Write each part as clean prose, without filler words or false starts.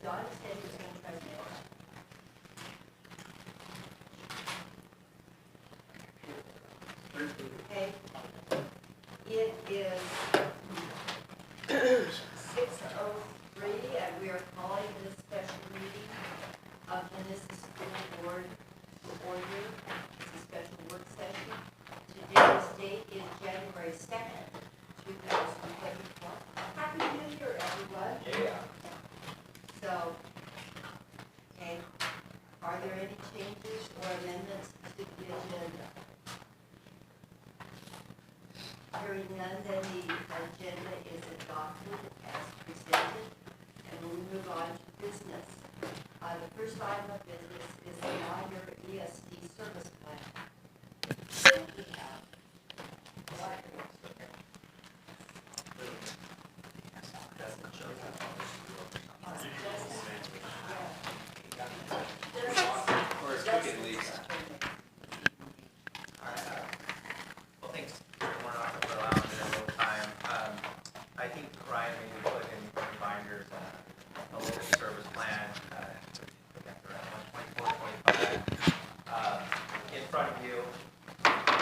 Don said he was going to try to make it. Okay. It is 6:03, and we are calling this special meeting of Genesee School Board to order. It's a special work session. Today's date is January 2nd, 2024. Happy New Year, everyone. Yeah. So, okay, are there any changes or amendments to the agenda? Hearing none, then the agenda is adopted as presented, and we'll move on to business. The first item of business is the 9-year ESD service plan. And we have Or it's quick at least. Well, thanks everyone for allowing me a little time. I think Ryan maybe put in reminders a local service plan, around 24, 25, in front of you.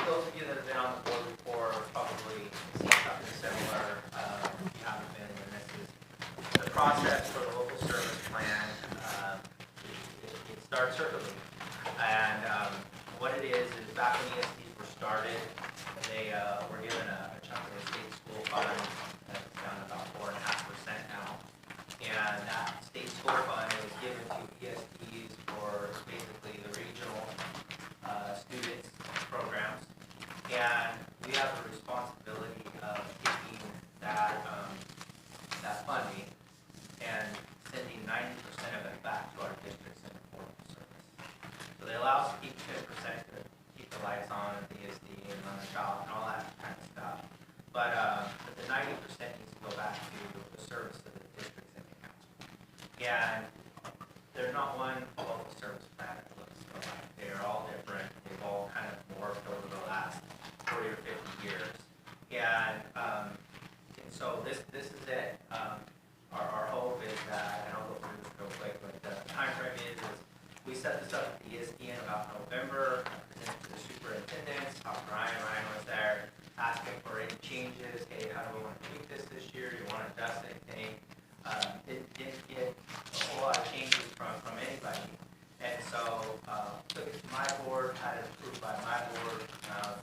Those of you that have been on the board before probably seen something similar. If you haven't been, then this is the process for the local service plan. It starts early. And what it is back when ESDs were started, they were given a chunk of the state school fund that's down to about 4.5% now. And that state school fund was given to ESDs for basically the regional students programs. And we have the responsibility of taking that funding and sending 90% of it back to our districts in the form of service. So they allow us to keep 10% to keep the lights on at the ESD and run the shop and all that kind of stuff. But the 90% needs to go back to the service of the districts in the county. And there's not one local service plan that looks alike. They are all different. They've all kind of morphed over the last 40 or 50 years. And so this is it. Our hope is that, and I'll go through this real quick, but the time frame is we set this up at the ESD in about November, presented to the superintendents, talked to Ryan was there, asking for any changes. Hey, how do we want to tweak this year? Do you want to adjust anything? Didn't get a whole lot of changes from anybody. And so took it to my board, had it approved by my board,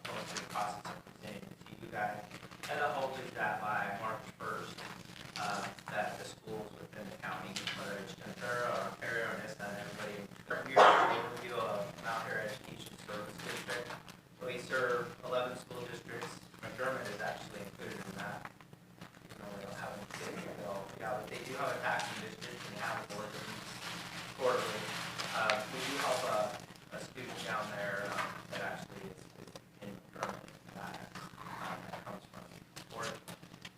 going through the process of presenting it to you guys. And the hope is that by March 1st, that the schools within the county, whether it's Ventura or Ontario or NISTA, and everybody, here's an overview of Mount Airy Education Service District. We serve 11 school districts. McDermott is actually included in that. Even though they don't have any city, yeah, but they do have a taxing district and they have a board that meets quarterly. We do help a student down there that actually is in McDermott that comes from Oregon.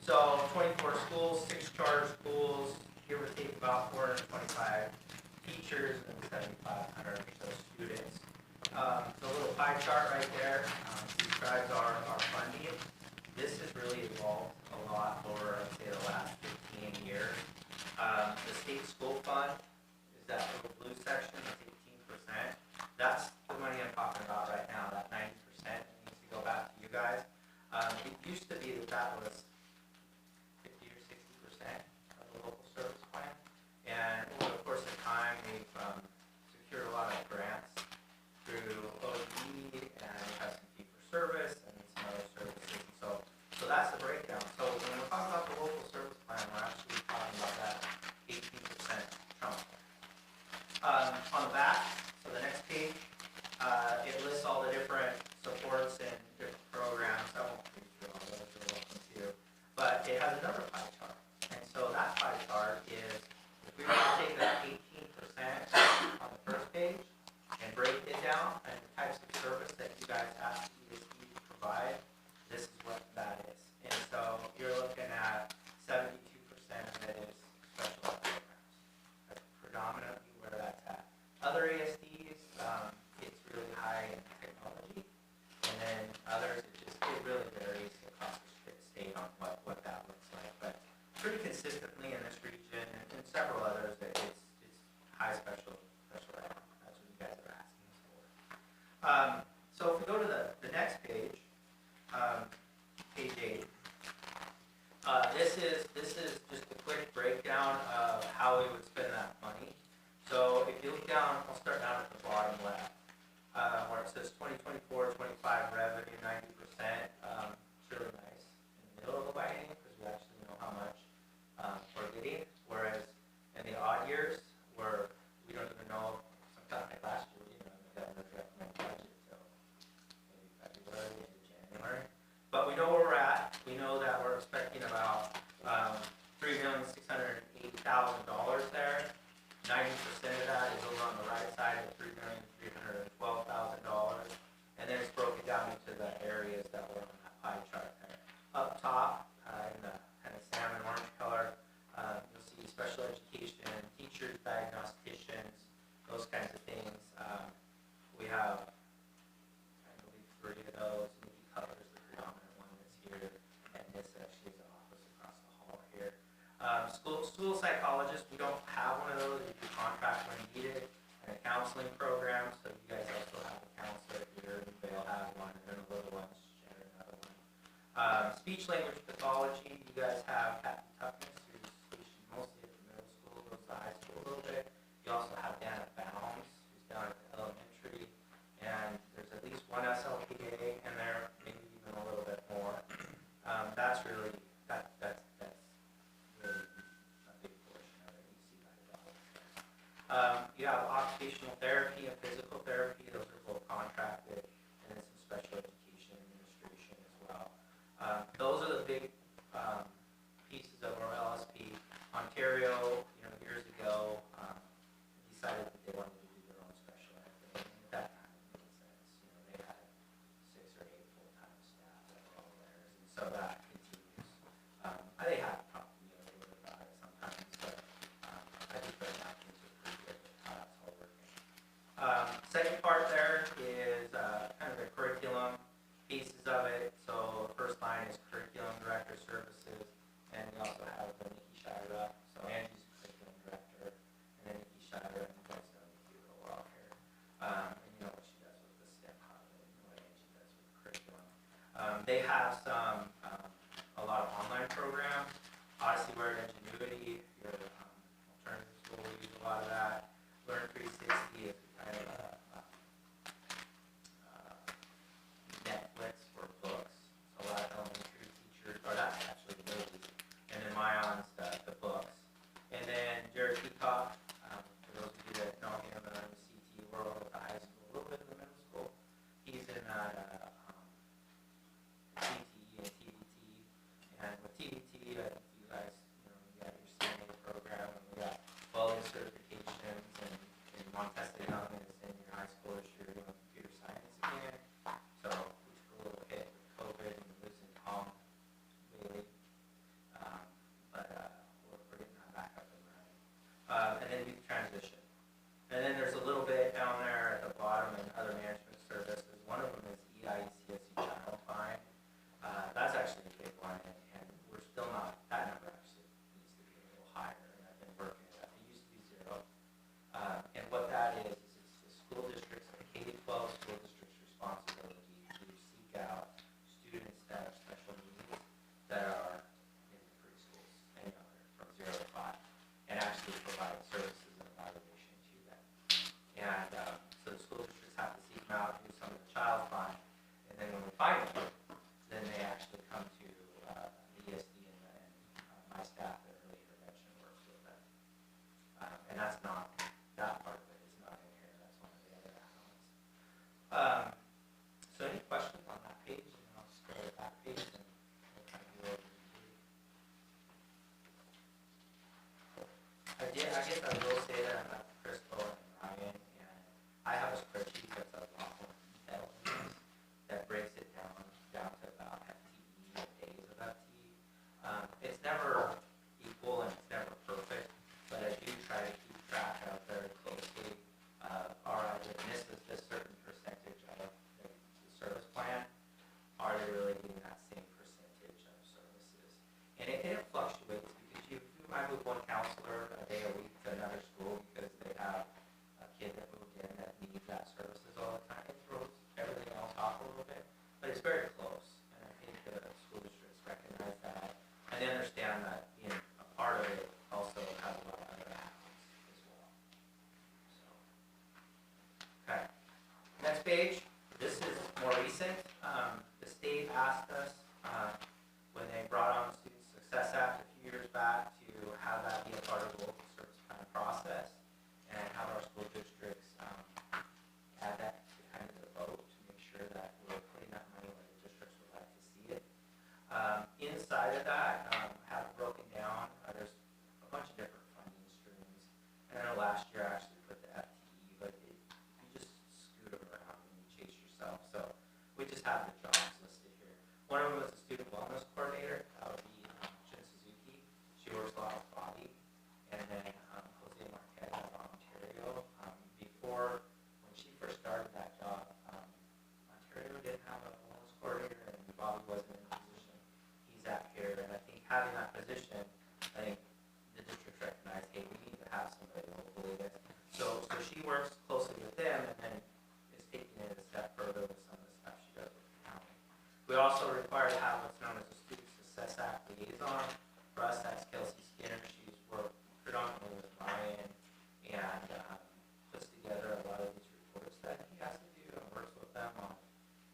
So 24 schools, 6 charter schools, give or take about 425 teachers and 7,500 or so students. The little pie chart right there describes our funding. This has really evolved a lot over, I'd say, the last 15 years. The state school fund is that little blue section, that's 18%. That's the money I'm talking about right now, that 90% needs to go back to you guys. It used to be that was 50 or 60% of the local service plan. And over the course of time, we've secured a lot of grants through OE and have some fee for service and some other services. So that's the breakdown. So when we're talking about the local service plan, we're actually talking about that 18% chunk. high special ed. That's what you guys are asking us for. So if we go to the next page, page 8, this is just a quick breakdown of how we would spend that money. So if you look down, I'll start down at the bottom left, where it says 2024-25 revenue 90%. It's really nice in the middle of the biennium because we actually know how much we're getting. Whereas in the odd years, where we don't even know, sometimes like last year, we didn't know the governor's recommended budget until maybe February into January. But we know where we're at. We know that we're expecting about $3,608,000 there. 90% of that is over on the right side at $3,312,000, and then it's broken down into the areas that were on that pie chart there. Up top, in the kind of salmon orange color, you'll see special education, teachers, diagnosticians, those kinds of things. We have, I believe, 3 of those. Nikki Cutler is the predominant one that's here, and this actually is the office across the hall here. School psychologists, we don't have one of those. We do contract when needed, and a counseling program. So you guys also have a counselor here. They'll have one, and then a little one, share another one. Speech language pathology, you guys have Kathy Tuckness, who's stationed mostly at the middle school, goes to high school a little bit. You also have Dana Bounds, who's down at the elementary, and there's at least one SLPA in there, maybe even a little bit more. That's really really a big portion of it. You see by the dollars. You have occupational therapy and physical therapy; those are both contracted, and then some special education administration as well. Those are the big pieces of our LSP. Ontario, years ago, decided that they wanted to do their own special ed thing. And at that time, it made sense. They had 6 or 8 full-time staff that were all theirs, and so that continues. They have probably a little bit about it sometimes, but I think right now things are pretty good with how that's all working. Second part there is kind of the curriculum pieces of it. So the first line is curriculum director services, and we also have Nikki Shira. So Angie's curriculum director, and then Nikki Shira, and you guys know Nikki real well here. And you know what she does with the STEM hub, and you know what Angie does with the curriculum. They have a lot of online programs. Odyssey Word Ingenuity, your alternative school, we use a lot of that. Learn 360 is kind of a Netflix for books. So a lot of elementary teachers, or that's actually the movies, and then Myon's the books. And then Jared Peacock, for those of you that know him in the CT world at the high school, a little bit in the middle school, he's in that CTE and TVT. And with TVT, I think you guys, you got your CNA program, and we got welding certifications, and Montesa Young is in your high school this year doing computer science again. So we took a little hit with COVID and losing Tom Bailey, but we're getting that back up and running. And then youth transition. And then there's a little bit down there at the bottom in other management services. One of them is EIECSU Child Find. That's actually a big one, and we're still not, that number actually needs to be a little higher, and I've been working it up. It used to be 0. And what that is it's the school districts, the K-12 school district's responsibility to seek out students that have special needs that are in the preschools and younger, from 0 to 5, and actually provide services and evaluation to them. And so the school districts have to seek them out, do some of the child find, and then when we find them, then they actually come to the ESD and my staff that early intervention works with them. And that's not, that part of it is not in here, that's one of the other add-ons. So any questions on that page? And I'll just go to the back page and we'll kind of go over I guess I will say that I'm at Crystal and Ryan, and I have a spreadsheet that's a lot more detailed than this, that breaks it down to about FTE and days of FTE. It's never equal and it's never perfect, but I do try to keep track of very closely. All right, if this is this certain percentage of the service plan, are they really getting that same percentage of services? And it fluctuates because you might move one counselor a day a week to another school because they page, this is more recent. The state asked us, when they brought on the Student Success Act a few years back, to have that be a part of the local service plan process, and have our school districts add that to kind of the vote to make sure that we're putting that money where the districts would like to see it. Inside of that, have it broken down. There's a bunch of different funding streams. And I know last year I actually put the FTE, but you just scoot them around and you chase yourself. So we just have the jobs listed here. One of them was a student wellness coordinator. That would be Jen Suzuki. She works a lot with Bobby. And then Jose Marquez out of Ontario. Before, when she first started that job, Ontario didn't have a wellness coordinator, and Bobby wasn't in the position he's at here. And I think having that position, I think the district recognized, hey, we need to have somebody locally there. So she works closely with them, and then is taking it a step further with some of the stuff she does with the county. We also require to have what's known as a Student Success Act liaison. For us, that's Kelsey Skinner. She's worked predominantly with Ryan and puts together a lot of these reports that he has to do and works with them on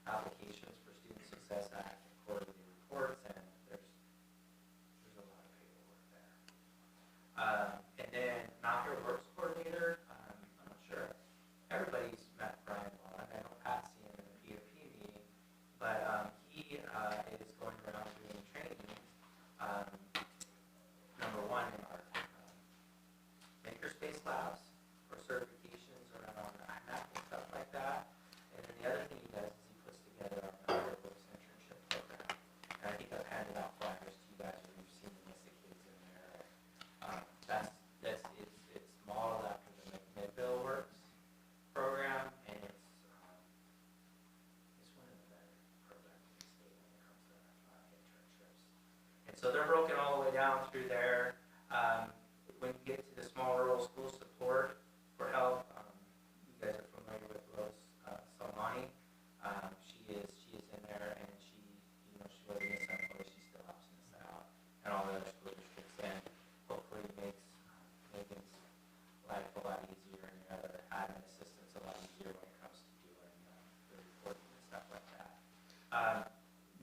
applications for Student Success Act and quarterly reports, and there's a lot of paperwork there. And then Mount Here Works Coordinator, I'm not sure everybody's met Brian Vaughn. I know Pat's seen him in the POP meeting, but he is going around doing training. Number one, in our makerspace labs for certifications around IMAC and stuff like that. And then the other thing he does is he puts together our Mount Here Works internship program. And I think I've handed out flyers to you guys when you've seen the Missa kids in there. It's modeled after the Midville Works program, and it's one of the better programs in the state when it comes to internships. And so they're broken all the way down through there. When you get to the small rural school support for help, you guys are familiar with Rose Salmani. She is in there, and she was in San Jose. She still helps us out, and all the other school districts, and hopefully makes Megan's life a lot easier, and your other admin assistants a lot easier when it comes to doing the reporting and stuff like that.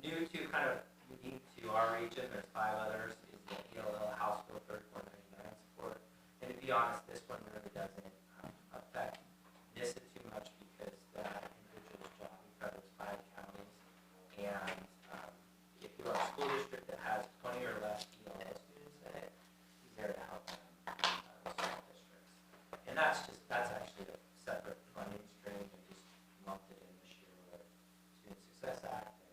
New to kind of unique to our region, there's 5 others, is the ELL House Bill 3499 support. And to be honest, this one really doesn't affect NISA too much, because that individual's job, we cover 5 counties. And if you're a school district that has 20 or less ELL students in it, he's there to help them, those small districts. And that's actually a separate funding stream. We just lumped it in this year with Student Success Act, and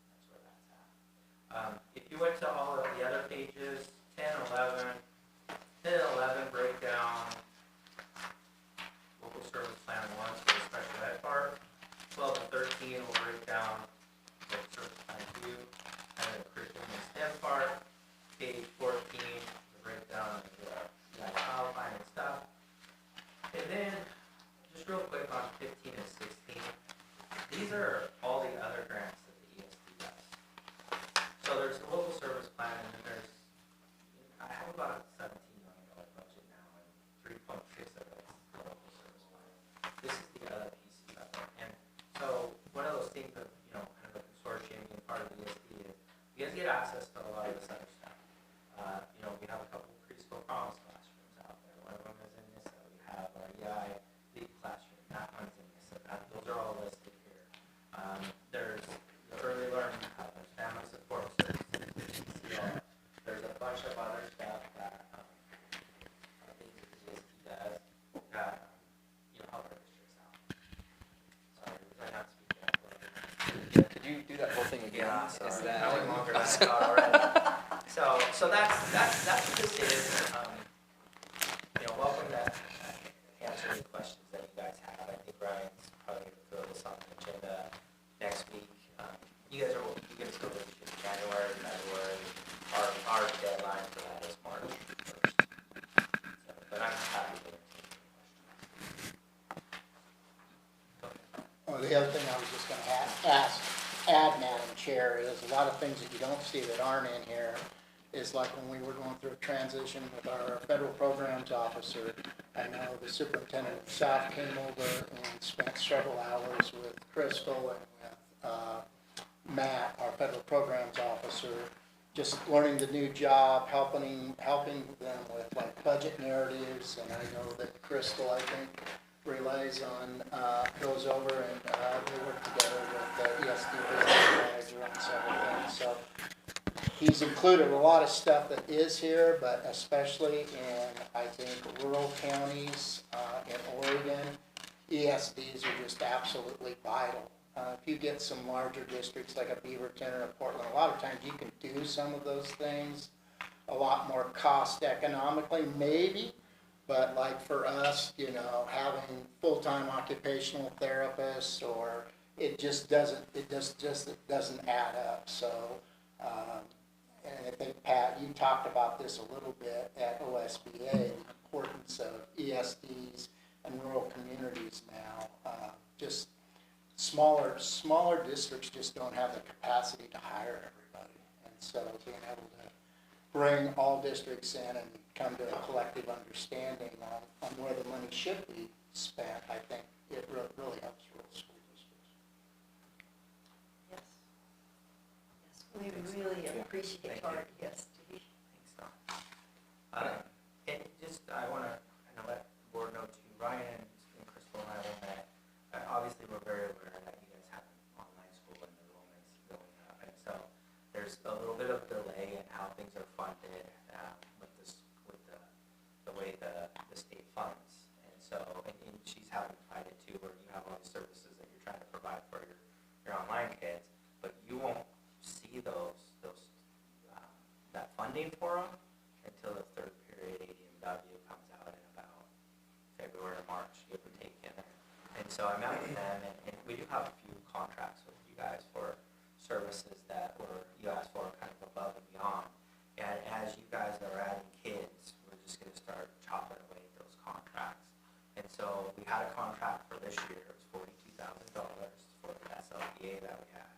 that's where that's at. If you went to all of the other pages, 10 and 11 break down local service plan 1 for the special ed part. 12 and 13 will break down local service plan 2 and the curriculum and STEM part. Page 14, the breakdown of the child plan and stuff. And then, just real quick on 15 and 16, these are all the other grants that the ESD does. So there's the local service plan, and then there's, I have about a $17 million budget now, and 3.6 of it is the local service plan. This is the other pieces of it. And so one of those things of, kind of a consortium being part of the ESD is you guys get access to a lot of this other stuff. We have a couple of preschool promise classrooms out there. One of them is in NISA. We have our EI lead classroom. That one's in NISA. Those are all listed here. There's the early learning hub. There's family support services. There's PCR. There's a bunch of other stuff that things that the ESD does that help our districts out. Sorry, was I not speaking up? Could you do that whole thing again? Yeah, Is sorry. that- That went longer than I thought already. So that's what this is. Welcome to answer any questions that you guys have. I think Brian's probably going to throw this on the agenda next week. You guys can still do it in January, February. Our deadline for that is March 1st. But I'm happy to take questions. Well, the other thing I was just going to add, Madam Chair, is a lot of things that you don't see that aren't in here is like when we were going through a transition with our federal programs officer. I know the superintendent of South came over and spent several hours with Crystal and with Matt, our federal programs officer, just learning the new job, helping them with like budget narratives. And I know that Crystal, I think, relays on, goes over and they work together with the ESD business manager on several things. So he's included a lot of stuff that is here, but especially in, I think, rural counties in Oregon, ESDs are just absolutely vital. If you get some larger districts like a Beaverton or a Portland, a lot of times you can do some of those things a lot more cost economically, maybe. But like for us, you know, having full-time occupational therapists, or it just doesn't add up. So, and I think, Pat, you talked about this a little bit at OSBA, the importance of ESDs and rural communities now. Just smaller districts just don't have the capacity to hire everybody. And so being able to bring all districts in and come to a collective understanding on where the money should be spent, I think it really helps rural school districts. Yes. Yes, we really appreciate our ESD. Thanks, Don. And just, I want to kind of let the board know too, Ryan and Crystal and I have met. Obviously, we're very aware that you guys have an online school and enrollment's going up. And so there's a little bit of delay in how things are funded with the way the state funds. And so, and she's having to fight it too, where you have all these services that you're trying to provide for your online kids, but you won't see that funding for them until the third period ADMW comes out in about February or March, give or take. And so I met with them, and we do have a few contracts with you guys for services that you asked for kind of above and beyond. And as you guys are adding kids, we're just going to start chopping away at those contracts. And so we had a contract for this year. It was $42,000 for the SLPA that we had.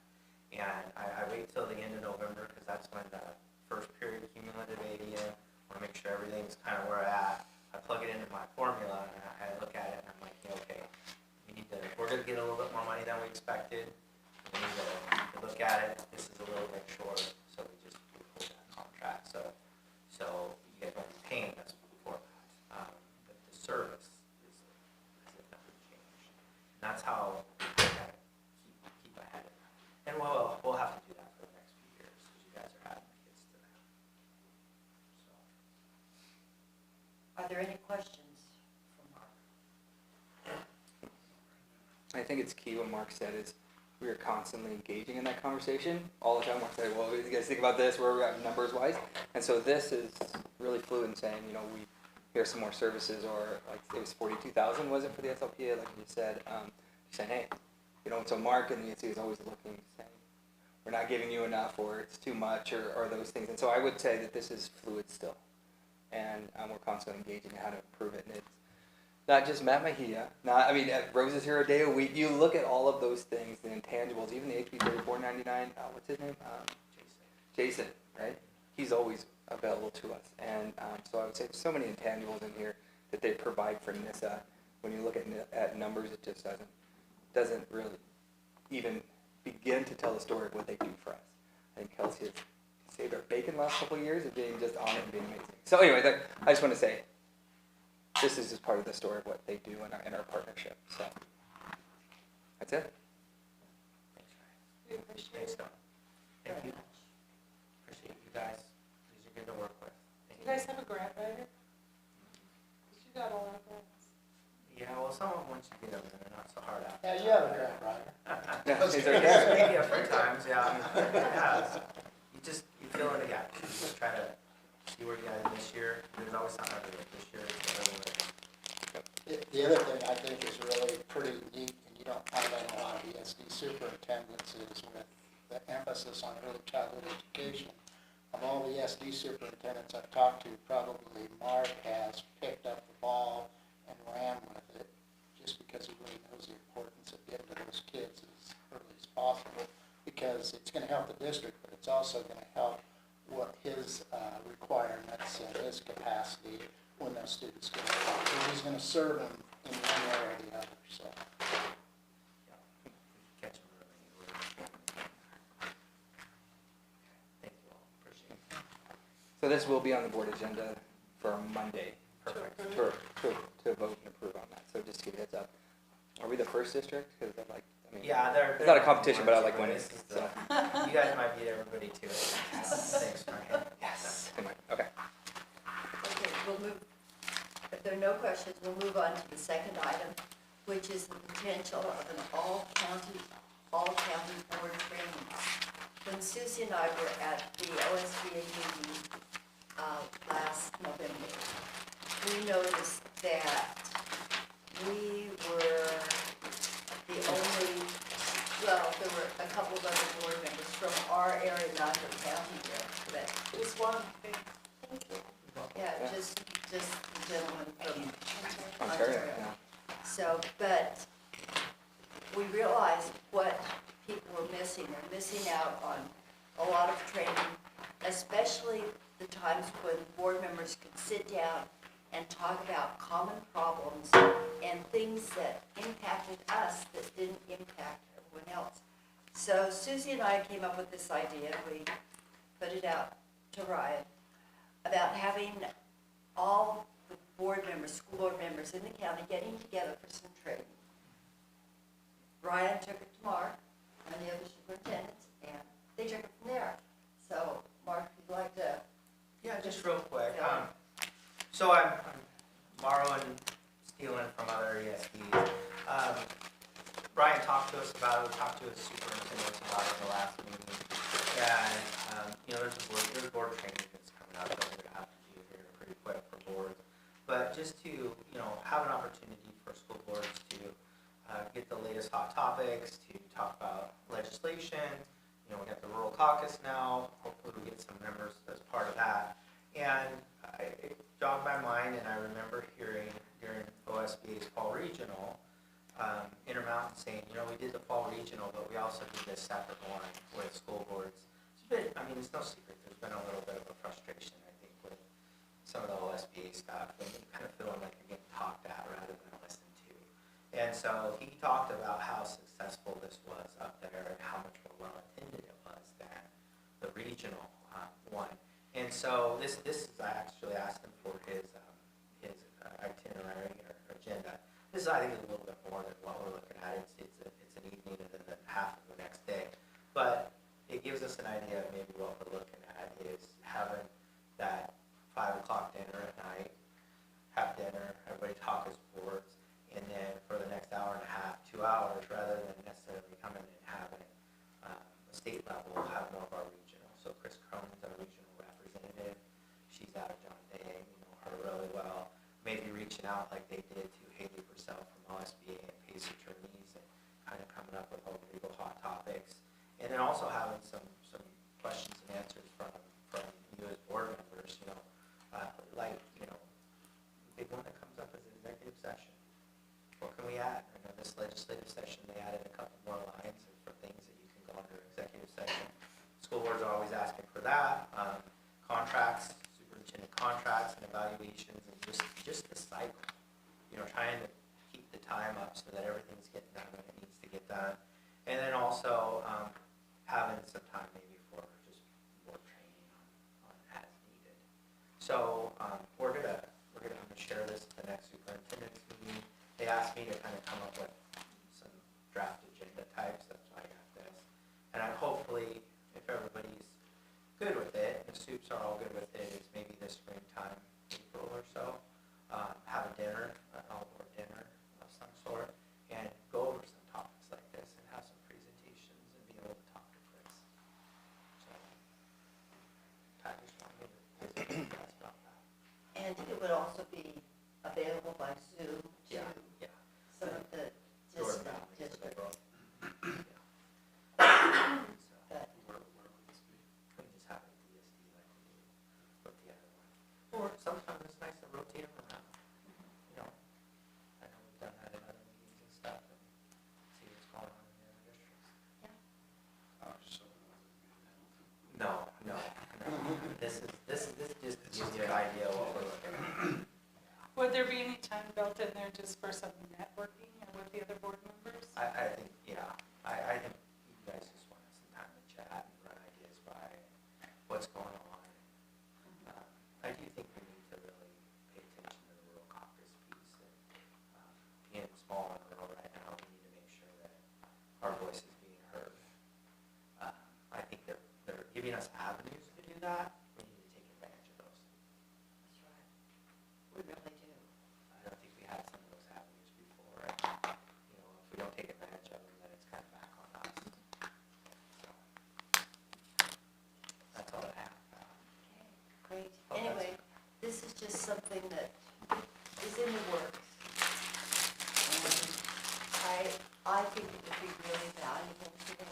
And I wait till the end of November because that's when the first period cumulative ADM, I want to make sure everything's kind of where I'm at. I plug it into my formula and I look at it and I'm like, okay, we're going to get a little bit more money than we expected. We need to look at it. This is a little bit short, so we pulled that contract. So you guys won't be paying us for that. But the service is as if nothing changed. And that's how we got to keep ahead of that. And we'll have to do that for the next few years because you guys are adding kids to that. So. Are there any questions for Mark? I think it's key what Mark said is we are constantly engaging in that conversation all the time. Mark said, well, you guys think about this, where we're at numbers wise. And so this is really fluid in saying, you know, here's some more services, or like it was 42,000, was it, for the SLPA, like you said, saying, hey, you know, so Mark and the ESC is always looking, saying, we're not giving you enough, or it's too much, or those things. And so I would say that this is fluid still. And we're constantly engaging in how to improve it. And it's not just Matt Mejia, Rose is here a day a week. You look at all of those things, the intangibles, even the HB 3499, what's his name? Jason, right? He's always available to us. And so I would say there's so many intangibles in here that they provide for NISA. When you look at numbers, it just doesn't really even begin to tell the story of what they do for us. I think Kelsey has saved our bacon the last couple of years of being just on it and being amazing. So anyway, I just want to say, this is just part of the story of what they do in our partnership. So that's it. Thanks, Ryan. Thanks, Don. Thank you. Appreciate you guys. These are good to work with. Do you guys have a grant writer? Because you got a lot of grants. Yeah, well, some of them, once you get them, they're not so hard out. Yeah, you have a grant writer. Maybe a few times, yeah. You fill in the gap. You just try to see where you got it this year. There's always something to do this year. The other thing I think is really pretty neat, and you don't find that in a lot of ESD superintendents, is with the emphasis on early childhood education. Of all the ESD superintendents I've talked to, probably Mark has picked up the ball and ran with it, just because he really knows the importance of getting to those kids as early as possible, because it's going to help the district, but it's also going to help what his us in his capacity when those students get involved. So he's gonna serve them in one way or the other, so. Catch them early. Thank you all, appreciate it. So this will be on the board agenda for Monday Perfect. to vote and approve on that. So just to give you a heads up. Are we the first district? Because Yeah, they're. It's not a competition, but I like winning. This is the- So. You guys might beat everybody to it. Thanks, Ryan. Yes. Anyway, okay. Okay, we'll move, if there are no questions, we'll move on to the second item, which is the potential of an all-county board training. When Susie and I were at the OSBA meeting last November, we noticed that we were the only, well, there were a couple of other board members from our area, not the county here, but It was one thing. yeah, Yeah. just the gentleman from Ontario. Ontario. Yeah. So, but we realized what people were missing. They're missing out on a lot of training, especially the times when board members could sit down and talk about common problems and things that impacted us that didn't impact everyone else. So Susie and I came up with this idea. We put it out to Ryan about having all the board members, school board members in the county getting together for some training. Ryan took it to Mark and the other superintendents, and they took it from there. So, Mark, if you'd like to, Yeah, just real quick. Yeah. So I'm borrowing, stealing from other ESDs. Brian talked to us about it, we talked to his superintendents about it in the last meeting. And, there's board training that's coming up that we're gonna have to do here pretty quick for boards. But just to, have an opportunity for school boards to get the latest hot topics, to talk about legislation. We got the rural caucus now, hopefully we get some members as part of that. And it jogged my mind, and I remember hearing during OSBA's fall regional, Intermountain saying, we did the fall regional, but we also did this separate one with school boards. It's no secret, there's been a little bit of a frustration, I think, with some of the OSBA stuff, and kind of feeling like you're getting talked at rather than listened to. And so he talked about how successful this was up there and how much more well attended it was than the regional one. And so this is, I actually asked him for his itinerary or agenda. This is, I think, is a little bit more than what we're looking at. It's an evening and then half of the next day. But it gives us an idea of maybe what we're looking at is having that 5 o'clock dinner at night, have dinner, everybody talk as boards, and then for the next hour and a half, 2 hours, rather than necessarily coming and having a state level, have more of our regional. So Chris Cronin's our regional representative. She's out of John Day, her really well. Maybe reaching out like they did to Haley Purcell from OSBA and Pace Attorneys and kind of coming up with all the legal hot topics. And then also having some questions and answers from you as board members, big one that comes up is an executive session. What can we add? I know this legislative session, they added a couple more lines for things that you can go under executive session. School boards are always asking for that. Contracts, superintendent contracts and evaluations, and just the cycle. Trying to keep the time up so that everything's getting done when it needs to get done. And then also having some time maybe for just more training on as needed. So we're gonna share this at the next superintendent's meeting. They asked me to kind of come up with some draft agenda types. That's why I got this. And hopefully, if everybody's good with it, and the soups are all good with it, is maybe this springtime, April or so, have a dinner, an outdoor dinner of some sort, and go over some topics like this and have some presentations and be able to talk to Chris. So, I just wanted to ask about that. and it would also be available by Zoom to Yeah. some of the Jordan distant Valley is a big districts. one. there be any time built in there just for some networking with the other board members? I think, yeah, I think you guys just want some time to chat and run ideas by what's going on. I do think we need to really pay attention to the rural caucus piece. And, being small and rural right now, we need to make sure that our voice is being heard. I think they're giving us avenues to do that. We need to take advantage of those. That's right. We really do. I don't think we had some of those avenues before. And, if we don't take advantage of them, then it's kind of back on us. So, that's all I have. Okay, great. Anyway, this is just something that is in the works. And I think it would be really valuable to them.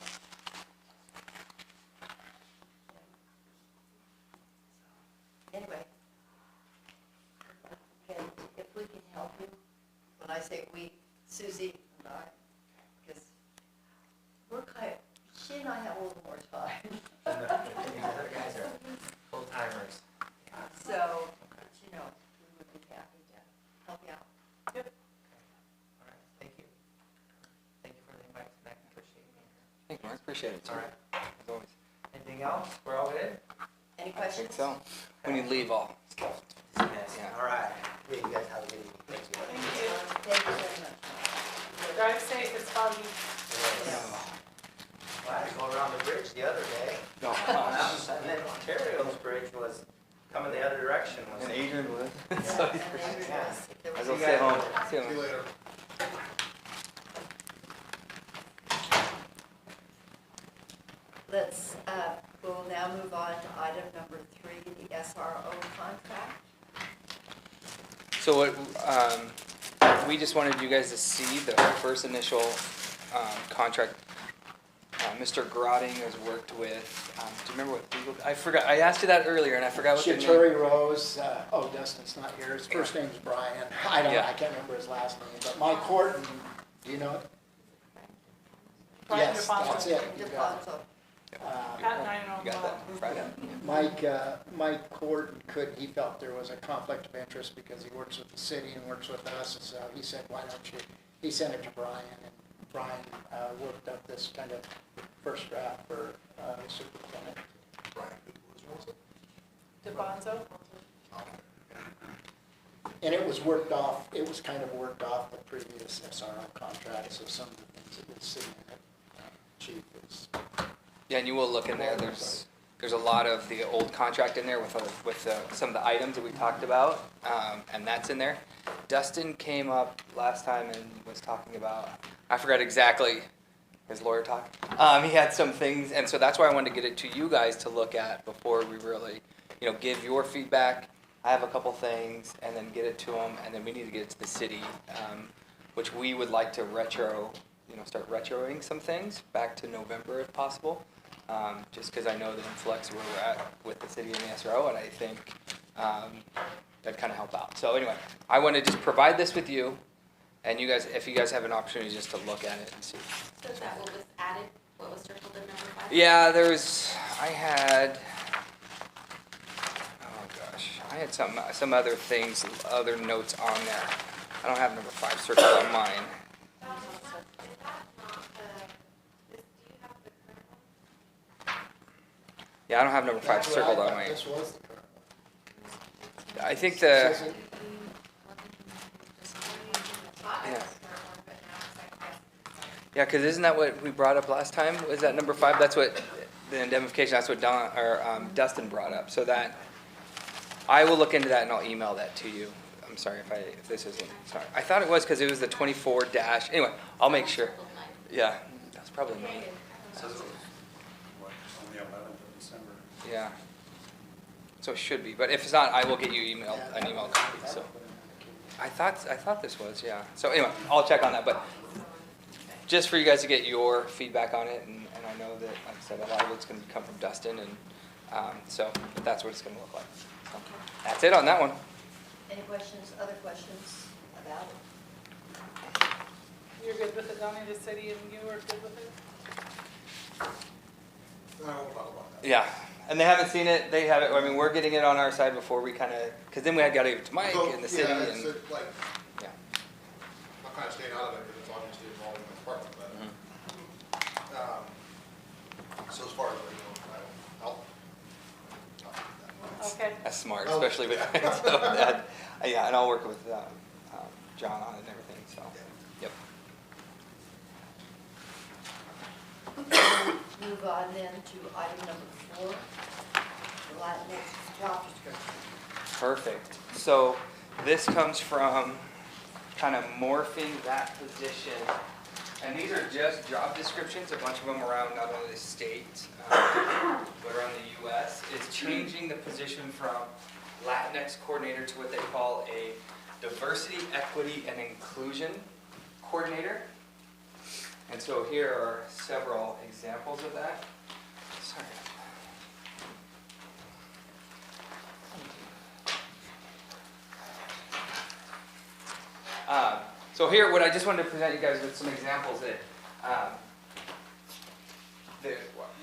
Anyway, okay, if we can help you, when I say we, Susie and I, because she and I have a little more time. And the other guys are full timers. So, we would be happy to help you out. All right, thank you. Thank you for the invite tonight. Appreciate being here. Thank you, Mark. Appreciate it. All right. As always. Anything else? We're all good? Any I questions? think so. When you leave, all. Yes. Yeah. All right. Yeah, you guys have a good evening. Thank you. Thank you. Thank you very much. Drive safe, it's foggy. Yes. Well, I had to go around the bridge the other day. No. And then Ontario's bridge was coming the other direction. And Adrian would. Yeah. So he's And then Yes. there I was- will See you stay guys home. later. See you later. Let's, we'll now move on to item number 3, the SRO contract. So we just wanted you guys to see the first initial contract. Mr. Grotting has worked with, do you remember what legal, I forgot, I asked you that earlier and I forgot what the name. Shaturi Rose, Dustin's not here, his first name's Brian, Yeah. I can't remember his last name, but Mike Horton, do you know it? Brian Yes, DeFonso. that's it. You got it. DeFonso. Pat and I know You got well. that Friday? Mike Horton he felt there was a conflict of interest because he works with the city and works with us, and so he said, why don't you, he sent it to Brian, and Brian worked up this kind of first draft for the superintendent. DeFonso. And it was kind of worked off the previous SRO contract, so some of the things that you'll see in it, chief is. Yeah, and you will look in there, there's a lot of the old contract in there with some of the items that we talked about, and that's in there. Dustin came up last time and was talking about, I forgot exactly his lawyer talk. He had some things, and so that's why I wanted to get it to you guys to look at before we really, give your feedback. I have a couple things, and then get it to them, and then we need to get it to the city, which we would like to start retroing some things back to November if possible. Just because I know the influx where we're at with the city and the SRO, and I think that'd kind of help out. So anyway, I want to just provide this with you, and you guys, if you guys have an opportunity just to look at it and see. So is that what was added, what was circled in number 5? Yeah, I had some other things, other notes on there. I don't have number 5 circled on mine. Is that not do you have the current one? Yeah, I don't have number 5 circled on mine. This was the current one. I think Says it- Yeah. Yeah, because isn't that what we brought up last time? Was that number 5? That's what the indemnification. That's what Dustin brought up. So that I will look into that and I'll email that to you. I'm sorry if this isn't. Sorry, I thought it was because it was the 24 dash. Anyway, I'll make sure. Yeah, that's probably me. On the 11th of December. Yeah. So it should be, but if it's not, I will get you an email copy. So I thought this was, yeah. So anyway, I'll check on that, but just for you guys to get your feedback on it, and I know that, like I said, a lot of it's going to come from Dustin, and so that's what it's going to look like. So that's it on that one. Any questions, other questions about it? You're good with it, Donnie, the city, and you are good with it? I will talk about that. Yeah, And they haven't seen it, they have it, I mean, we're getting it on our side before we kind of, because then we had got to give it to Mike So, in the city yeah, it's and, like, yeah. I'm kind of staying out of it because it's obviously involving my department, but, so as far as, you know, I'll not that much. Okay. That's smart, Oh, especially with, yeah. so that, yeah, and I'll work with John on it and everything, so, yep. Move on then to item number 4, the Latinx job description. Perfect. So this comes from kind of morphing that position. And these are just job descriptions, a bunch of them around not only the state, but around the US. It's changing the position from Latinx coordinator to what they call a diversity, equity, and inclusion coordinator. And so here are several examples of that. Sorry. So here, what I just wanted to present you guys with some examples that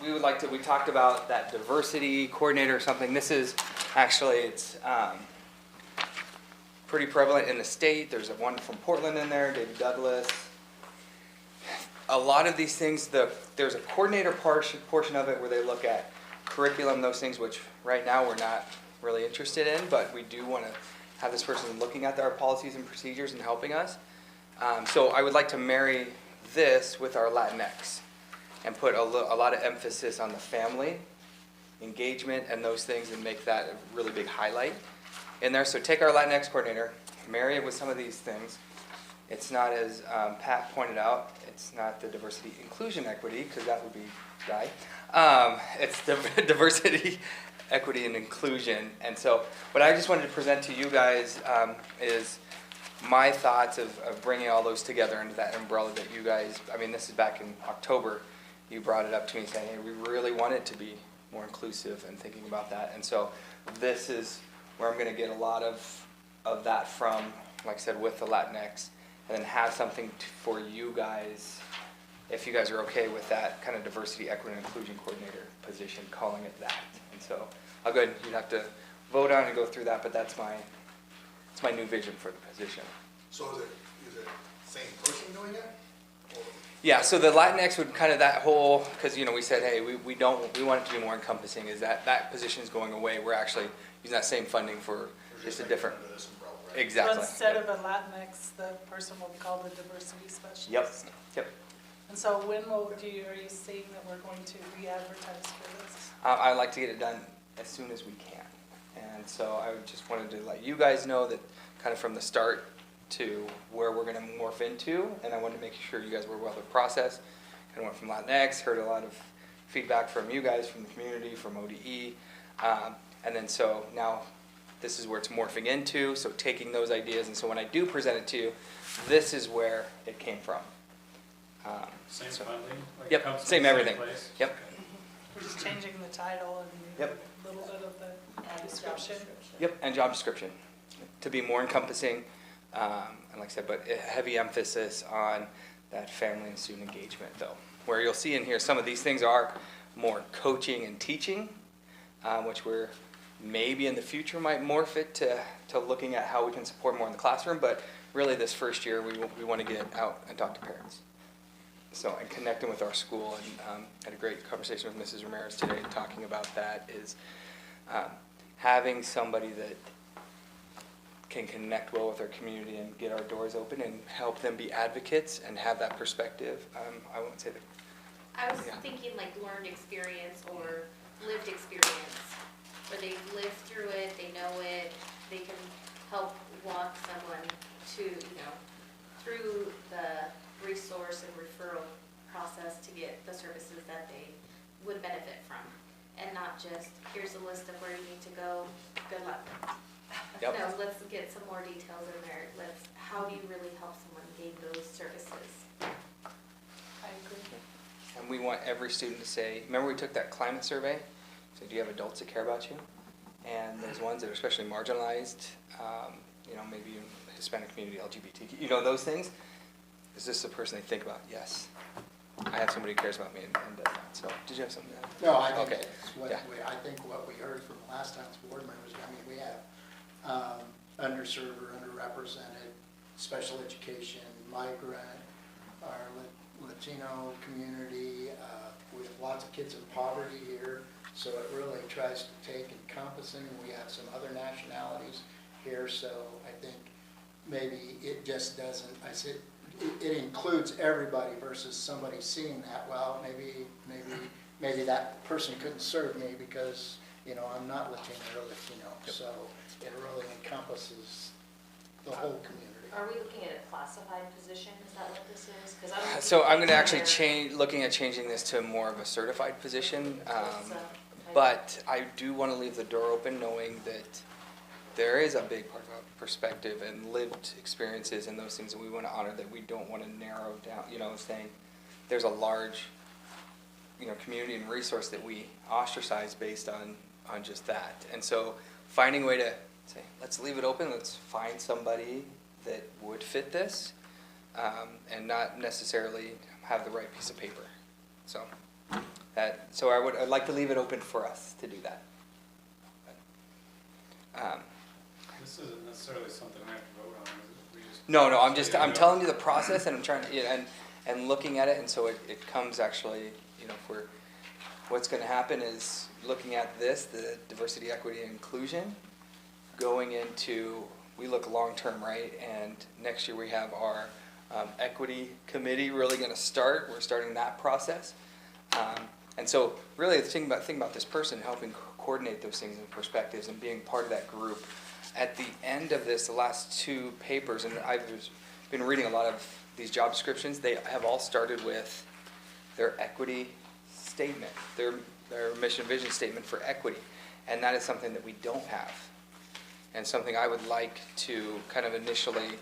we would like to, we talked about that diversity coordinator or something. This is actually, it's pretty prevalent in the state. There's one from Portland in there, David Douglas. A lot of these things, there's a coordinator portion of it where they look at curriculum, those things, which right now we're not really interested in, but we do want to have this person looking at our policies and procedures and helping us. So I would like to marry this with our Latinx and put a lot of emphasis on the family, engagement, and those things, and make that a really big highlight in there. So take our Latinx coordinator, marry it with some of these things. It's not, as Pat pointed out, it's not the diversity, inclusion, equity, because that would be Guy. It's the diversity, equity, and inclusion. And so what I just wanted to present to you guys is my thoughts of bringing all those together into that umbrella that you guys, I mean, this is back in October, you brought it up to me saying, hey, we really want it to be more inclusive and thinking about that. And so this is where I'm going to get a lot of that from, like I said, with the Latinx, and then have something for you guys, if you guys are okay with that kind of diversity, equity, and inclusion coordinator position, calling it that. And so I'll go ahead, you'd have to vote on and go through that, but that's my new vision for the position. So is it same person doing it? Or- Yeah, so the Latinx would kind of that whole, because, you know, we said, hey, we want it to be more encompassing, is that position is going away. We're actually using that same funding for or just a making it different, under this umbrella, right? So exactly. instead of a Latinx, the person will be called a diversity specialist? Yep. And so when are you saying that we're going to re-advertise for this? I'd like to get it done as soon as we can. And so I just wanted to let you guys know that kind of from the start to where we're going to morph into, and I wanted to make sure you guys were well with the process. Kind of went from Latinx, heard a lot of feedback from you guys, from the community, from ODE, and then so now this is where it's morphing into, so taking those ideas, and so when I do present it to you, this is where it came from. Same So- funding? Like Yep, comes from same the everything. place? Yep. Okay. We're just changing the title and Yep. a little bit of the And job description. Yep, and job description, to be more encompassing, and like I said, but a heavy emphasis on that family and student engagement though. Where you'll see in here, some of these things are more coaching and teaching, which we're maybe in the future might morph it to looking at how we can support more in the classroom, but really this first year, we want to get out and talk to parents. So, and connecting with our school, and had a great conversation with Mrs. Ramirez today, talking about that is having somebody that can connect well with our community and get our doors open and help them be advocates and have that perspective. I won't say that. I was Yeah. thinking like learned experience or lived experience, where they've lived through it, they know it, they can help walk someone to, through the resource and referral process to get the services that they would benefit from. And not just, here's a list of where you need to go, good luck. Yep. No, let's get some more details in there. How do you really help someone gain those services? I agree. And we want every student to say, remember we took that climate survey? So do you have adults that care about you? And those ones that are especially marginalized, maybe in the Hispanic community, LGBTQ, those things. Is this the person they think about? Yes. I have somebody who cares about me and does that. So, did you have something? To add? No, I think Okay. it's what Yeah. I think what we heard from last time's board members, I mean, we have underserved or underrepresented, special education, migrant, our Latino community, we have lots of kids in poverty here, so it really tries to take encompassing, we have some other nationalities here, so I think maybe it just doesn't, I said, it includes everybody versus somebody seeing that, well, maybe that person couldn't serve me because, you know, I'm not Latino or Latino, so it really encompasses the whole community. Are we looking at a classified position? Is that what this is? 'Cause I'm So I'm going to looking actually at looking at changing this to more of a certified position. their- But I do want to leave the door open knowing that there is a big part of our perspective and lived experiences and those things that we want to honor, that we don't want to narrow down, you know, saying there's a large, you know, community and resource that we ostracize based on just that. And so finding a way to say, let's leave it open, let's find somebody that would fit this, and not necessarily have the right piece of paper. So I'd like to leave it open for us to do that. This isn't necessarily something we have to vote on, is it? We just- No, I'm Yeah. telling you the process, and I'm trying to, and looking at it, and so it comes actually, you know, what's gonna happen is looking at this, the diversity, equity, and inclusion, going into, we look long-term, right? And next year we have our equity committee really gonna start, we're starting that process. And so really thinking about this person, helping coordinate those things and perspectives and being part of that group. At the end of this, the last two papers, and I've been reading a lot of these job descriptions, they have all started with their equity statement, their mission vision statement for equity. And that is something that we don't have. And something I would like to kind of initially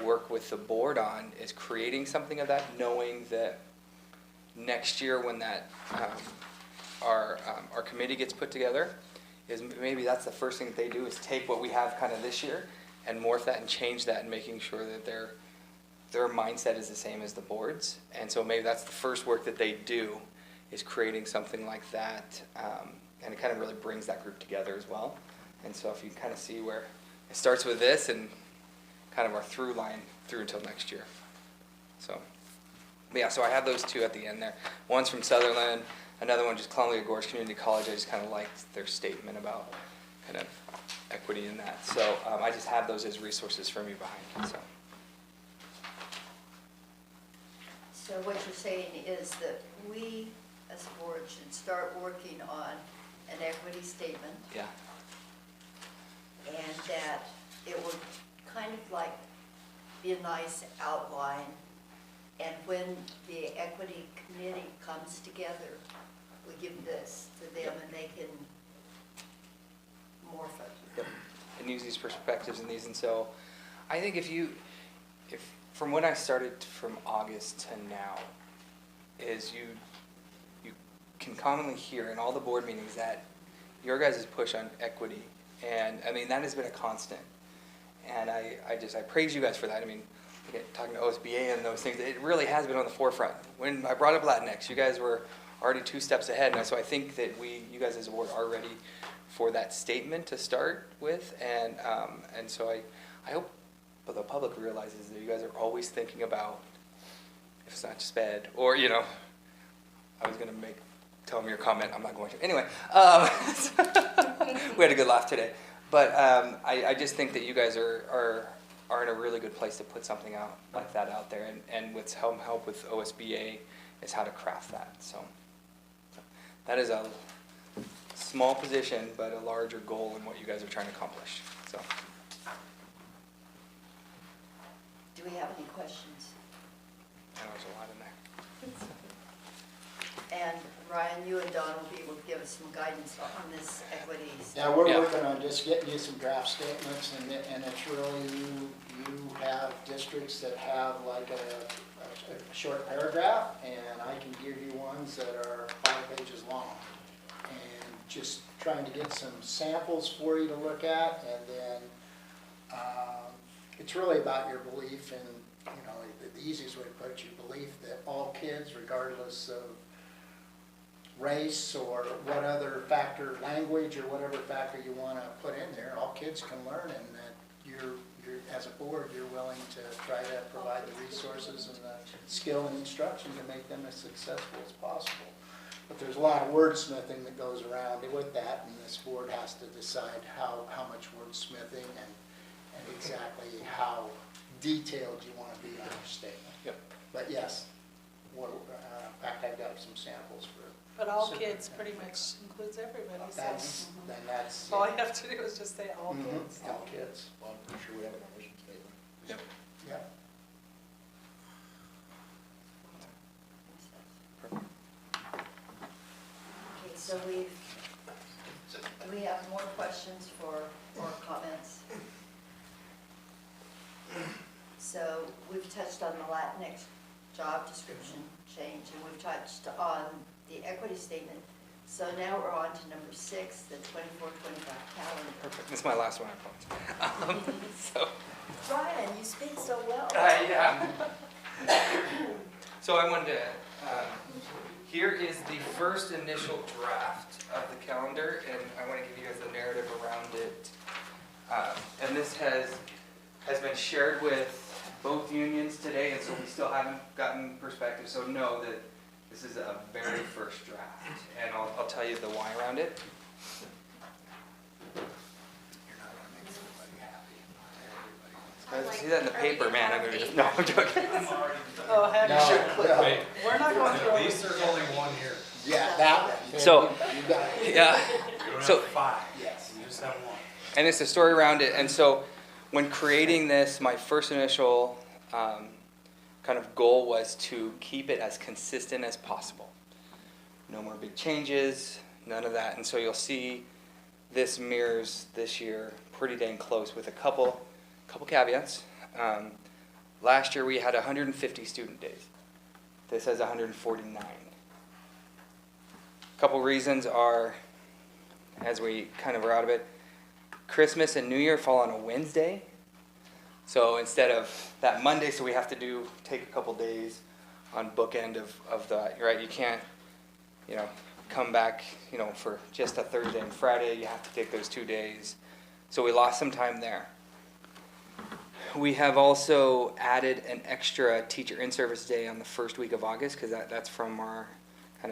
work with the board on is creating something of that, knowing that next year when that, our committee gets put together, is maybe that's the first thing that they do is take what we have kind of this year and morph that and change that and making sure that their mindset is the same as the board's. And so maybe that's the first work that they do, is creating something like that. And it kind of really brings that group together as well. And so if you kind of see where it starts with this and kind of our through line through until next year. So, but yeah, so I have those two at the end there. One's from Sutherland, another one just Columbia Gorge Community College. I just kind of liked their statement about kind of equity in that. So I just have those as resources for me behind. So. So what you're saying is that we, as a board, should start working on an equity statement, Yeah. and that it would kind of like be a nice outline, and when the equity committee comes together, we give this to them and they can morph it. Yep. And use these perspectives and these, and so I think if from when I started from August to now, is you can commonly hear in all the board meetings that your guys' push on equity, and I mean that has been a constant, and I praise you guys for that. I mean, again, talking to OSBA and those things, it really has been on the forefront. When I brought up Latinx, you guys were already 2 steps ahead, and so I think that you guys as a board are ready for that statement to start with, and so I hope the public realizes that you guys are always thinking about, if it's not just sped, or, you know, I was gonna tell them your comment, I'm not going to. Anyway, we had a good laugh today, but I just think that you guys are in a really good place to put something out like that out there, and with help with OSBA is how to craft that. So that is a small position, but a larger goal in what you guys are trying to accomplish. So. Do we have any questions? I know there's a lot in there. And Ryan, you and Don will be able to give us some guidance on this equity. Yeah, we're Yeah. working on just getting you some draft statements, and it's really, you have districts that have like a short paragraph, and I can give you ones that are 5 pages long. And just trying to get some samples for you to look at, and then it's really about your belief in, you know, the easiest way to put it, your belief that all kids, regardless of race or what other factor, language or whatever factor you want to put in there, all kids can learn, and that you're, as a board, you're willing to try to provide the resources and the skill and instruction to make them as successful as possible. But there's a lot of wordsmithing that goes around with that, and this board has to decide how much wordsmithing and exactly how detailed you want to be on your statement. Yep. But yes, in fact, I've got some samples for. But all kids pretty much includes everybody, so. That's. All you have to do is just say all Mhm, kids. all kids. Well, I'm pretty sure we have a mission statement. Yep. Yeah. Okay, so do we have more questions or comments? So we've touched on the Latinx job description change, and we've touched on the equity statement. So now we're on to number 6, the 24-25 calendar. Perfect. This is my last one, I promise. So. Brian, you speak so well. Yeah. So I wanted to, here is the first initial draft of the calendar, and I want to give you guys the narrative around it. And this has been shared with both unions today, and so we still haven't gotten perspective, so know that this is a very first draft, and I'll tell you the why around it. You're not gonna make everybody happy. I see that in the paper, man. I'm gonna just, no, I'm joking. Oh, have you? No, Wait, We're not going through. at least there's only one here. yeah, that one. So- You got it. Yeah. You don't So- have 5, Yes. you just have 1. And it's a story around it. And so when creating this, my first initial kind of goal was to keep it as consistent as possible. No more big changes, none of that. And so you'll see this mirrors this year pretty dang close with a couple caveats. Last year we had 150 student days. This has 149. Couple reasons are, as we kind of are out of it, Christmas and New Year fall on a Wednesday. So instead of that Monday, so we have to take a couple days on bookend of that, right? You can't, come back, for just a Thursday and Friday. You have to take those 2 days. So we lost some time there. We have also added an extra teacher in-service day on the first week of August, because that's from our,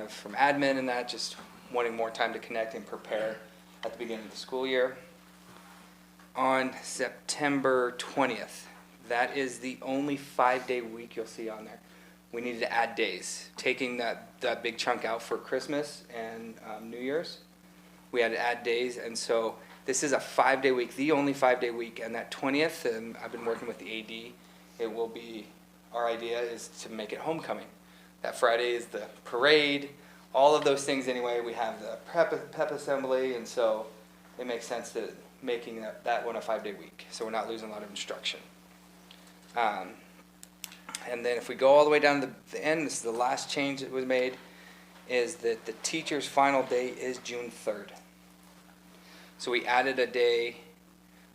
from admin and that, just wanting more time to connect and prepare at the beginning of the school year. On September 20th, that is the only 5-day week you'll see on there. We needed to add days, taking that big chunk out for Christmas and New Year's. We had to add days, and so this is a 5-day week, the only 5-day week, and that 20th, and I've been working with the AD, it will be, our idea is to make it homecoming. That Friday is the parade, all of those things anyway. We have the pep assembly, and so it makes sense to making that one a 5-day week, so we're not losing a lot of instruction. And then if we go all the way down to the end, this is the last change that was made, is that the teacher's final day is June 3rd. So we added a day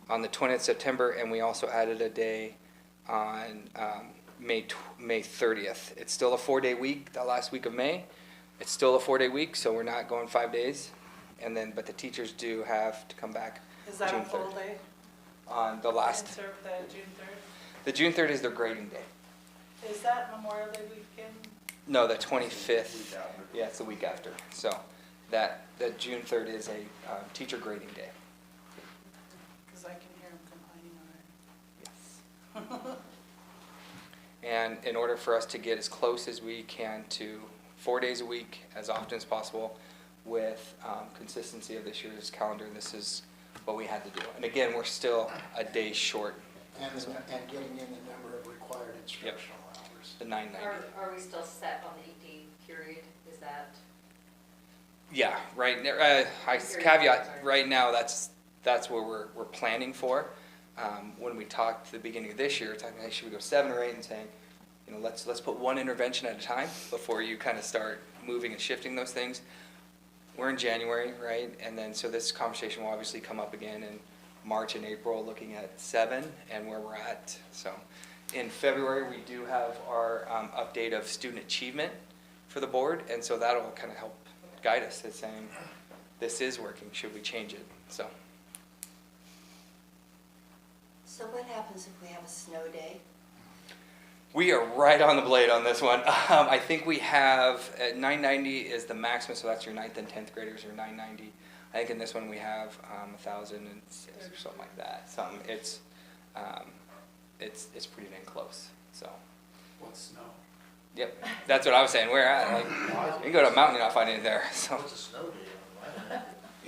on the 20th of September, and we also added a day on May 30th. It's still a 4-day week, the last week of May. It's still a 4-day week, so we're not going 5 days. But the teachers do have to come back Is that June a full 3rd. day? On the last, And serve the June 3rd? the June 3rd is their grading day. Is that Memorial Day weekend? No, the 25th. Yeah, it's the week after. So the June 3rd is a teacher grading day. Because I can hear them complaining already. Yes. And in order for us to get as close as we can to 4 days a week, as often as possible, with consistency of this year's calendar, this is what we had to do. And again, we're still a day short, And getting in the number of required instructional hours. the 990. Are we still set on the 8-day period? Is that? Yeah, right. Caveat, right now, that's what we're planning for. When we talked at the beginning of this year, talking, hey, should we go 7 or 8, and saying, let's put one intervention at a time before you kind of start moving and shifting those things. We're in January, right? And then so this conversation will obviously come up again in March and April looking at 7 and where we're at. So in February, we do have our update of student achievement for the board, and so that'll kind of help guide us to saying, this is working, should we change it? So what happens if we have a snow day? we are right on the blade on this one. I think we have, 990 is the maximum, so that's your 9th and 10th graders are 990. I think in this one we have 1,006 or something like that. It's pretty dang close. So, What's snow? yep, that's what I was saying. We're at, like, you can go to a mountain and not find anything there. So, What's a snow day?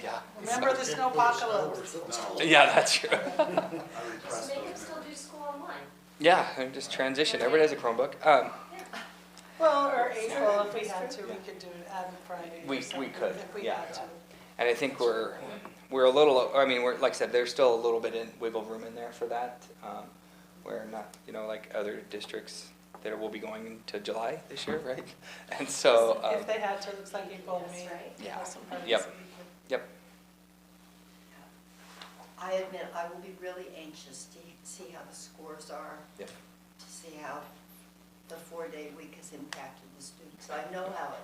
yeah. Remember the snowpocalypse? Yeah, that's true. I'm Just impressed make with them still do school online. Yeah, and just transition. Everybody has a Chromebook. Well, or April, if we had to, we could do it on Friday or We something, could, if we yeah. had to. And I think we're a little, I mean, like I said, there's still a little bit in wiggle room in there for that. We're not, like other districts that will be going into July this year, right? And so, If they had to, looks like April, That's May. right. Yeah. have some parties Yep. that we could- I admit, I will be really anxious to see how the scores are, Yep. to see how the 4-day week has impacted the students. I know how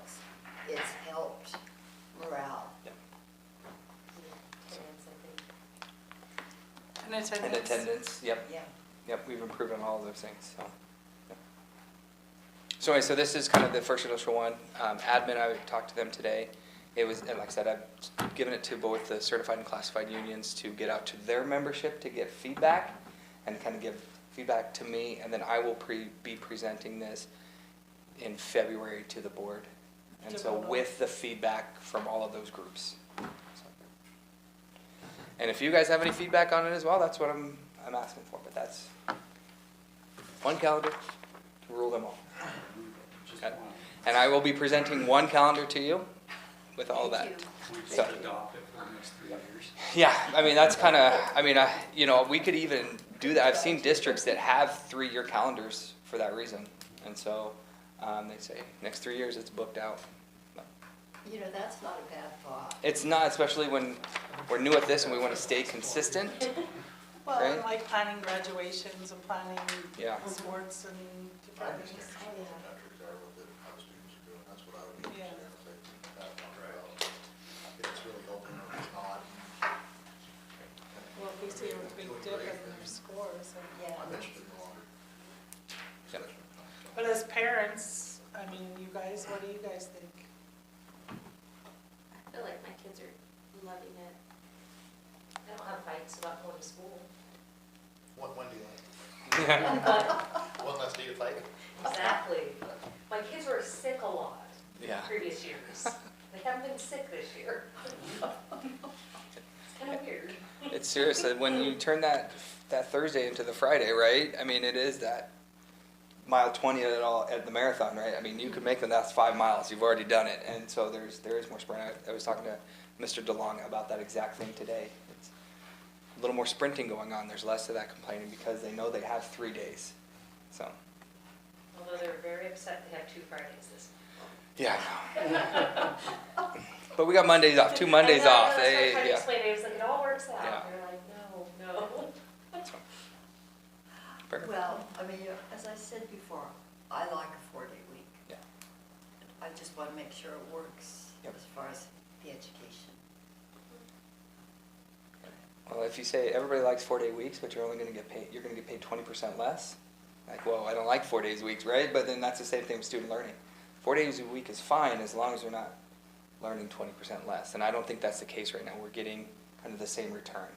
it's helped morale. And attendance. And attendance, yep. Yeah. Yep, we've improved on all of those things, so. Yep. So anyway, so this is kind of the first initial one. Admin, I talked to them today. It was, and like I said, I've given it to both the certified and classified unions to get out to their membership to get feedback and kind of give feedback to me, and then I will be presenting this in February to the board. And To so vote on. with the feedback from all of those groups. So. And if you guys have any feedback on it as well, that's what I'm asking for, but that's one calendar to rule them all. Just Okay. one. And I will be presenting one calendar to you with all Thank that. you. We So- should adopt it for the next 3 years. Yeah, I mean, that's kind of, I mean, we could even do that. I've seen districts that have 3-year calendars for that reason. And so they say, next 3 years, it's booked out. That's not a bad thought. It's not, especially when we're new at this and we want to stay consistent. Well, and Right. like planning graduations and planning Yeah. sports and I different understand things. what the metrics are, how the students are doing, that's what I would be Yeah. interested in, that one, if it's really helping or if it's not. Well, if we see a big dip in their scores. Yeah. I'm interested in the longer Yep. discussion. But as parents, I mean, you guys, what do you guys think? I feel like my kids are loving it. I don't have fights about going to school. When do you like? But One less day to fight? exactly, my kids were sick a lot Yeah. previous years. They haven't been sick this year. It's kind of weird. It's serious. When you turn that Thursday into the Friday, right? I mean, it is that mile 20 at the marathon, right? I mean, you could make them, that's 5 miles. You've already done it. And so there is more sprint. I was talking to Mr. DeLong about that exact thing today. It's a little more sprinting going on. There's less of that complaining because they know they have 3 days. So, Although they were very upset to have 2 Fridays this month. yeah, I know. But we got Mondays off, 2 Mondays I know, off. that's what I They, tried to yeah. explain, it was like, it all works out. Yeah. They're like, no. Perfect. Well, I mean, as I said before, I like a 4-day week. Yeah. I just want to make sure it works Yep. as far as the education. Well, if you say everybody likes 4-day weeks, but you're only going to get paid, you're going to get paid 20% less. Like, well, I don't like 4 days a week, right? But then that's the same thing with student learning. 4 days a week is fine as long as they're not learning 20% less. And I don't think that's the case right now. We're getting kind of the same return.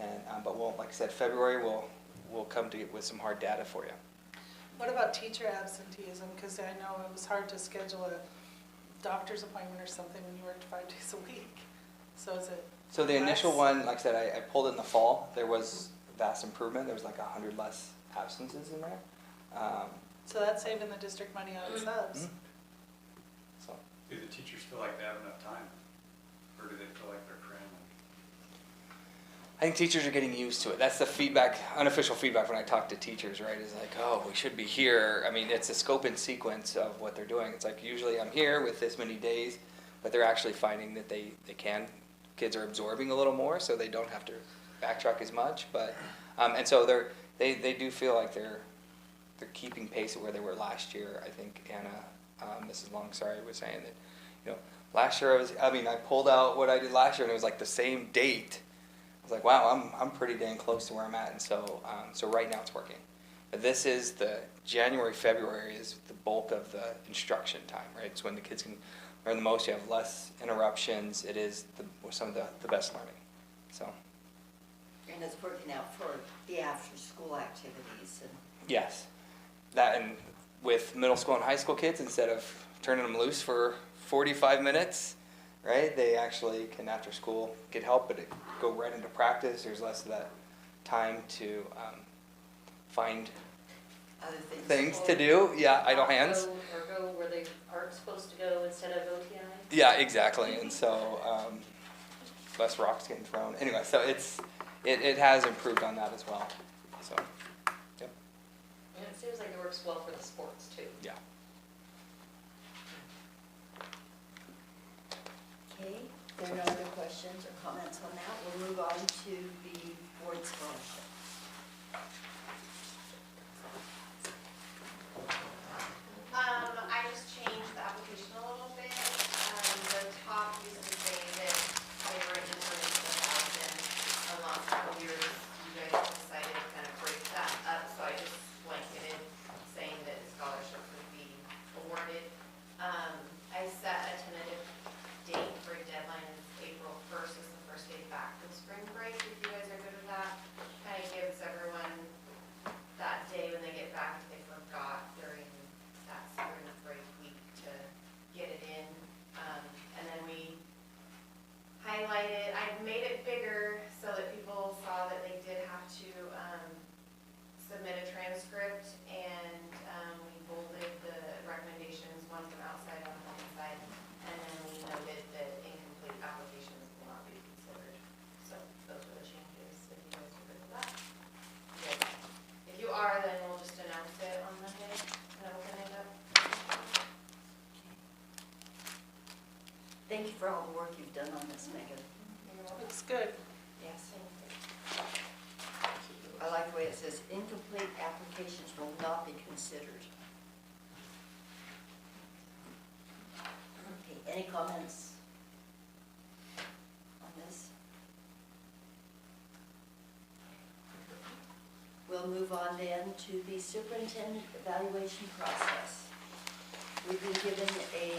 And but we'll, like I said, February we'll come to with some hard data for you. What about teacher absenteeism? Because I know it was hard to schedule a doctor's appointment or something when you worked 5 days a week. So is it? So the initial less? one, like I said, I pulled it in the fall. There was vast improvement. There was like 100 less absences in there. So that's saving the district money on subs. Mhm. So. Do the teachers feel like they have enough time? Or do they feel like they're cramming? I think teachers are getting used to it. That's the feedback, unofficial feedback when I talk to teachers, right? Is like, oh, we should be here. I mean, it's a scope and sequence of what they're doing. It's like, usually I'm here with this many days, but they're actually finding that they can. Kids are absorbing a little more, so they don't have to backtrack as much, but, and so they do feel like they're keeping pace at where they were last year. I think Anna, Mrs. Longsari was saying that, you know, last year I pulled out what I did last year and it was like the same date. I was like, wow, I'm pretty dang close to where I'm at, and so right now it's working. But this is the January, February is the bulk of the instruction time, right? It's when the kids can learn the most. You have less interruptions. It is some of the best learning. So And it's working out for the after-school activities and. yes, that, and with middle school and high school kids, instead of turning them loose for 45 minutes, right? They actually can after school get help, but go right into practice. There's less of that time to find Other things to do. Yeah, idle hands. Or go where they aren't supposed to go instead of OTI. Yeah, exactly. And so less rocks getting thrown. Anyway, so it has improved on that as well. So, yep. And it seems like it works well for the sports too. Yeah. Okay, there are no other questions or comments on that. We'll move on to the board scholarship. I just changed the application a little bit. The top used to say that they were in for $1,000. The last couple of years, you guys decided to kind of break that up, so I just blanketed saying that scholarship would be awarded. I set a tentative date for a deadline of April 1st is the first day back from spring break, if you guys are good with that. Kind of gives everyone that day when they get back, if they forgot during that spring break week to get it in. And then we highlighted, I made it bigger so that people saw that they did have to submit a transcript, and we bolded the recommendations, one from outside, one from inside, and then we noted that incomplete applications will not be considered. So those are the changes, if you guys are good with that. Yes. If you are, then we'll just announce it on Monday and open it up. Thank you for all the work you've done on this, Megan. Looks good. Yes. I like the way it says, incomplete applications will not be considered. Okay, any comments on this? We'll move on then to the superintendent evaluation process. We've been given a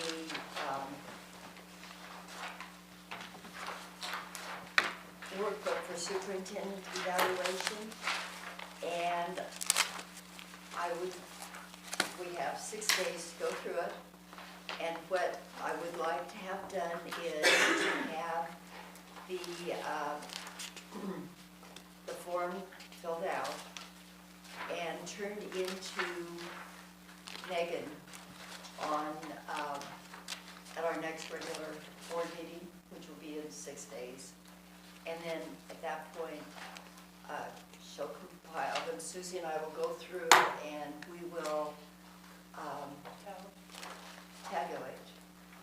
workbook for superintendent evaluation, and we have 6 days to go through it, and what I would like to have done is to have the form filled out and turned into Megan on, at our next regular board meeting, which will be in 6 days. And then at that point, she'll compile them. Susie and I will go through and we will tabulate,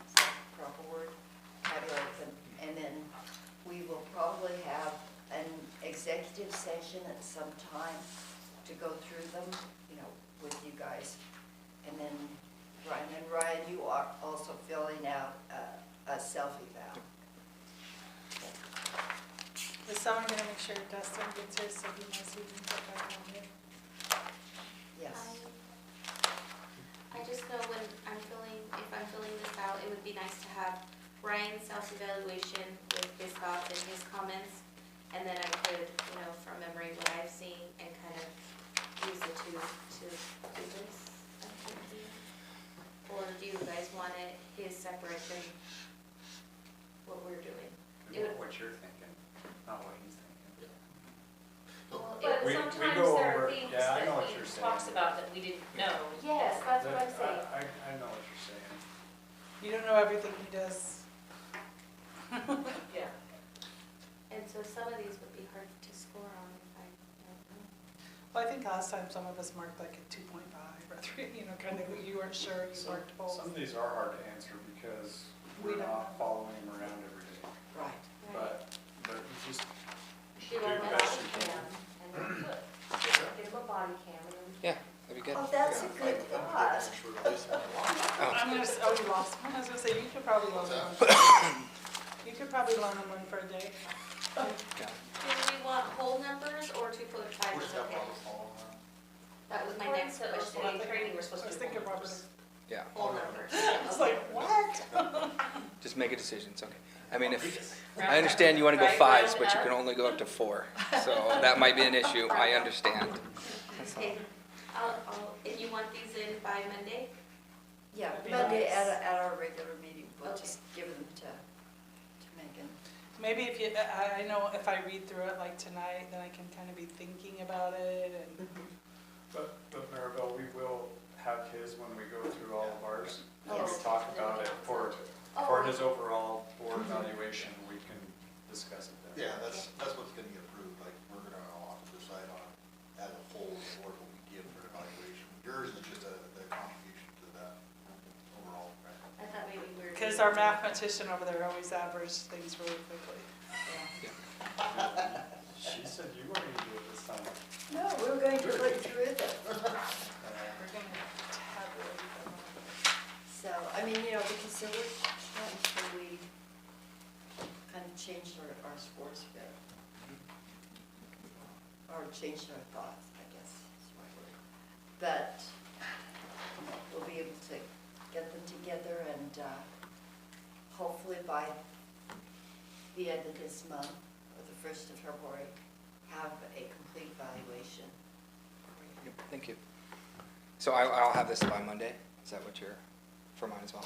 is that the proper word? Tabulate them. And then we will probably have an executive session at some time to go through them, you know, with you guys. And then Ryan, you are also filling out a self-eval. This summer, I'm gonna make sure Dustin gets here so he knows he can put that on here. Yes. I just know when if I'm filling this out, it would be nice to have Ryan's self-evaluation with his thoughts and his comments, and then I could, you know, from memory what I've seen and kind of use the two to do this, I think. Or do you guys want it his separate than what we're doing? It would- What you're thinking, not what he's thinking. But We sometimes go there over- are things yeah, I know that what he you're saying. talks about that we didn't know. Yes, that's what I'm saying. I know what you're saying. You don't know everything he does. Yeah. And so some of these would be hard to score on if I don't know. Well, I think last time some of us marked like a 2.5 or 3, you know, kind of, you weren't sure, you Some marked both. of these are hard to answer because We we're don't not know. following him around every day. Right. But you just Do Do a the body best you can. cam and then put, get him a body cam and then. Yeah, that'd be good. Oh, that's a good thought. I'm gonna, you lost one. I was gonna say, you could probably loan him one. You could probably loan him one for a day. Yeah. Do we want whole numbers or 2.5 We're is just having okay? all this all on that. That was my According next to question. OCA training, we're supposed I to was do thinking whole Robert. numbers. Yeah. Whole numbers. It's like, what? Just make a decision. It's okay. I mean, if I understand you want to go Right, 5s, round but you up. can only go up to 4, so that might be an issue. I understand. That's all. Okay, if you want these in by Monday, Yeah, That'd be Monday nice. at our regular meeting, we'll Okay. just give them to Megan. Maybe if you, I know if I read through it like tonight, then I can kind of be thinking about it and, But Maribel, we will have his when we go through all of ours. And we Yes. talk about it for his overall board evaluation, we can discuss it then. Yeah, that's what's gonna get approved, like, we're gonna all have to decide on, as a whole, what we give for evaluation. Yours is just the contribution to that overall, right? I thought maybe we were. because our mathematician over there always averaged things really quickly. She said you were gonna do it this time. No, we're going to look through them. We're gonna tabulate them. So, I mean, you know, because there were times when we kind of changed our scores a bit. Or changed our thoughts, I guess is the right word. But we'll be able to get them together and hopefully by the end of this month, or the 1st of February, have a complete evaluation. Yep, thank you. So I'll have this by Monday. Is that what you're for mine as well?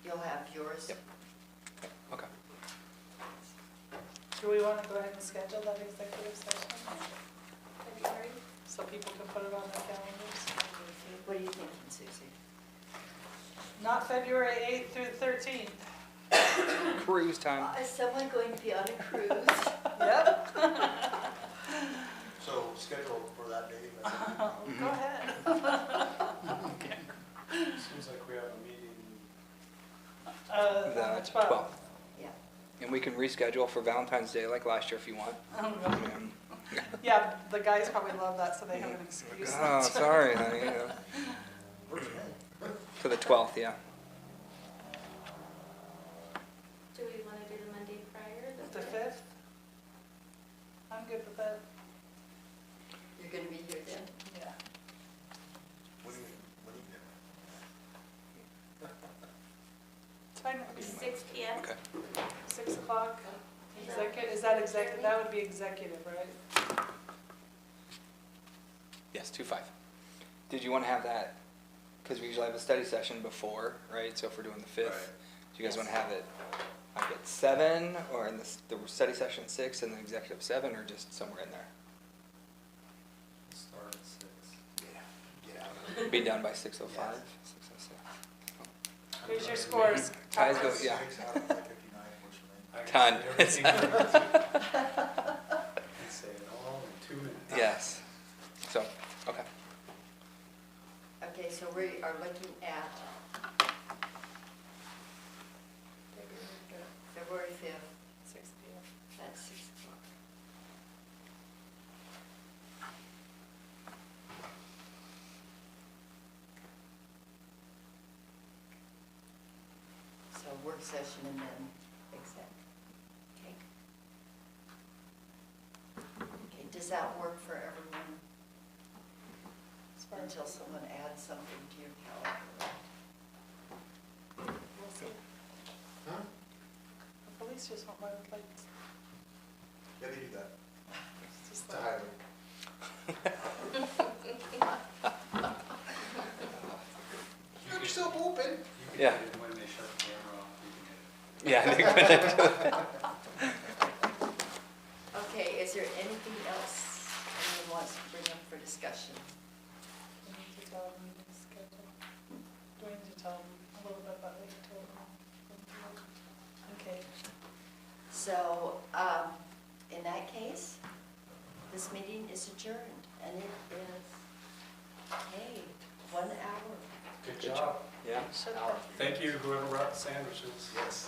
You'll have yours. Yep. Okay. Do we want to go ahead and schedule that executive session? February? So people can put it on their calendars? What are you thinking, Susie? Not February 8th through the 13th. Cruise time. Is someone going to be on a cruise? Yep. So schedule for that day, Go ahead. Seems like we have a meeting. The 12. 12th. Yeah. And we can reschedule for Valentine's Day like last year if you want. Oh, I God. mean, Yeah, the guys probably love that, so they have an excuse. oh, sorry, honey. You know. For the 12th, yeah. Do we want to do the Monday prior? The 5th? I'm good with that. You're going to be here then? Yeah. when do you It's fine. 6 PM? Okay. 6 o'clock. Is that executive? That would be executive, right? Yes, 2-5. Did you want to have that? Because we usually have a study session before, right? So if we're doing the 5th, Right. do you guys want to have it like at 7 or in the study session 6 and the executive 7 or just somewhere in there? Start at 6. Be done by 6:05? 6:06. Here's your scores. Ties go, yeah. 6 out of 59 works for me. I can Done. say everything I need to. And say it all in 2 minutes. Yes. So, okay. Okay, so we are looking at February 5th 6 p.m. at 6 o'clock. So work session and then exec. Okay. Okay, does that work for everyone As far as until someone adds something to your calendar? we'll see. Huh? The police just won't let lights. Yeah, they do that. It's just It's a like, highway. Got yourself open. You can Yeah. hit it when they shut the camera off. You can hit it. Yeah, Nick went into it. Okay, is there anything else anyone wants to bring up for discussion? we need to tell them the schedule. Do we need to tell them a little bit about what you told them? Okay. So, in that case, this meeting is adjourned, and it is, hey, 1 hour. Good job. Yeah. Shut up. Thank you, whoever brought the sandwiches. Yes.